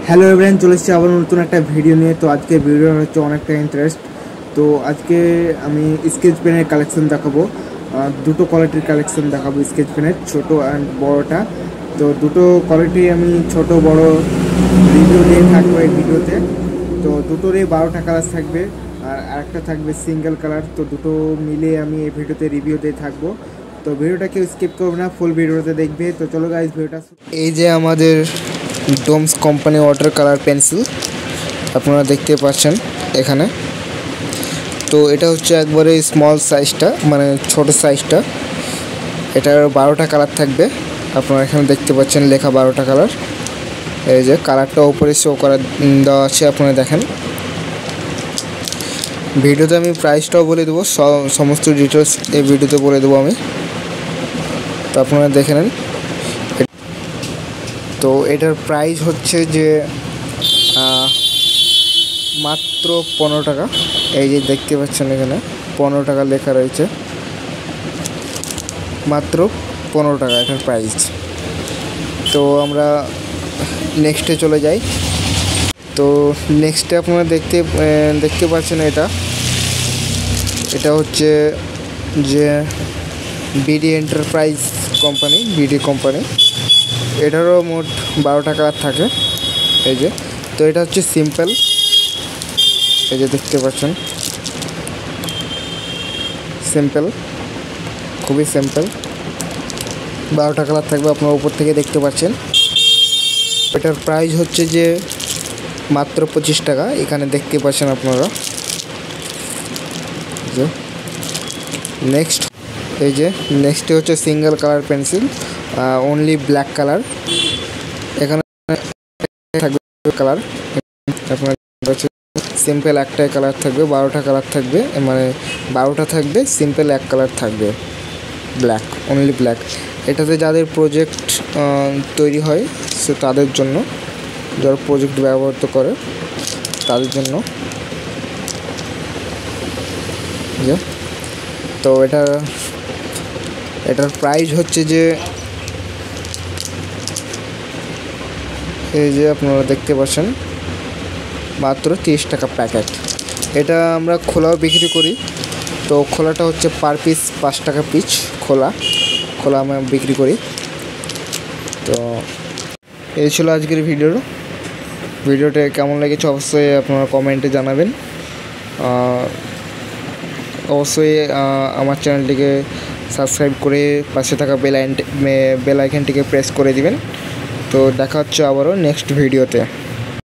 Hello everyone, চলে এসেছি আবার নতুন একটা ভিডিও নিয়ে। তো আজকে ভিডিও হচ্ছে অনেকটা ইন্টারেস্ট। তো আজকে আমি স্কেচ পেনের কালেকশন দেখাবো, দুটো কোয়ালিটির কালেকশন দেখাবো স্কেচ পেনের, ছোটো অ্যান্ড বড়োটা। তো দুটো কোয়ালিটি আমি ছোট বড় রিভিউ দিয়ে থাকবো এই ভিডিওতে। তো দুটোরই 12টা কালার থাকবে আর আরেকটা থাকবে সিঙ্গেল কালার। তো দুটো মিলিয়ে আমি এই ভিডিওতে রিভিউ দিয়ে থাকবো। তো ভিডিওটা কেউ স্কিপ করবে না, ফুল ভিডিওতে দেখবে। তো চলো গাইস ভিডিওটা। এই যে আমাদের domes company water colour pencil আপনারা দেখতে পাচ্ছেন এখানে। তো এটা হচ্ছে একবারে স্মল সাইজটা, মানে ছোট সাইজটা। এটার 12টা কালার থাকবে। আপনারা এখানে দেখতে পাচ্ছেন লেখা 12টা কালার। এই যে কালারটা উপরে শো করা দেওয়া আছে, আপনারা দেখেন। ভিডিওতে আমি প্রাইসটাও বলে দেবো, সমস্ত ডিটেলস এই ভিডিওতে বলে দেবো আমি। তো আপনারা দেখে নেন। তো এটার প্রাইস হচ্ছে যে মাত্র 15 টাকা। এই যে দেখতে পাচ্ছেন এখানে 15 টাকা লেখা রয়েছে, মাত্র 15 টাকা এটার প্রাইস। তো আমরা নেক্সটে চলে যাই। তো নেক্সটে আপনারা দেখতে পাচ্ছেন এটা হচ্ছে যে BD enterprise company, BD company. এটারও মোট 12টা কালার থাকে। এই যে, তো এটা হচ্ছে সিম্পল। এই যে দেখতে পাচ্ছেন সিম্পল, খুবই সিম্পল। 12টা কালার থাকবে, আপনারা উপর থেকে দেখতে পাচ্ছেন। এটার প্রাইস হচ্ছে যে মাত্র 25 টাকা। এখানে দেখতে পাচ্ছেন আপনারা। যে নেক্সট, এই যে নেক্সটে হচ্ছে single colour pencil, only black colour. এখানে থাকবে কালার, আপনারা সিম্পল একটাই কালার থাকবে, 12টা কালার থাকবে, মানে 12টা থাকবে, সিম্পল এক কালার থাকবে, ব্ল্যাক, অনলি ব্ল্যাক। এটাতে যাদের প্রজেক্ট তৈরি হয় সে তাদের জন্য, যারা প্রজেক্ট ব্যবহার করে তাদের জন্য। তো এটার প্রাইস হচ্ছে যে, এই যে আপনারা দেখতে পাচ্ছেন মাত্র 30 টাকা প্যাকেট। এটা আমরা খোলাও বিক্রি করি। তো খোলাটা হচ্ছে পার পিস 5 টাকা পিস খোলা আমরা বিক্রি করি। তো এই ছিল আজকের ভিডিওটা কেমন লেগেছে অবশ্যই আপনারা কমেন্টে জানাবেন। অবশ্যই আমার চ্যানেলটিকে সাবস্ক্রাইব করে পাশে থাকা বেল আইকনটিকে প্রেস করে দিবেন। তো দেখা হচ্ছে আবারও নেক্সট ভিডিওতে।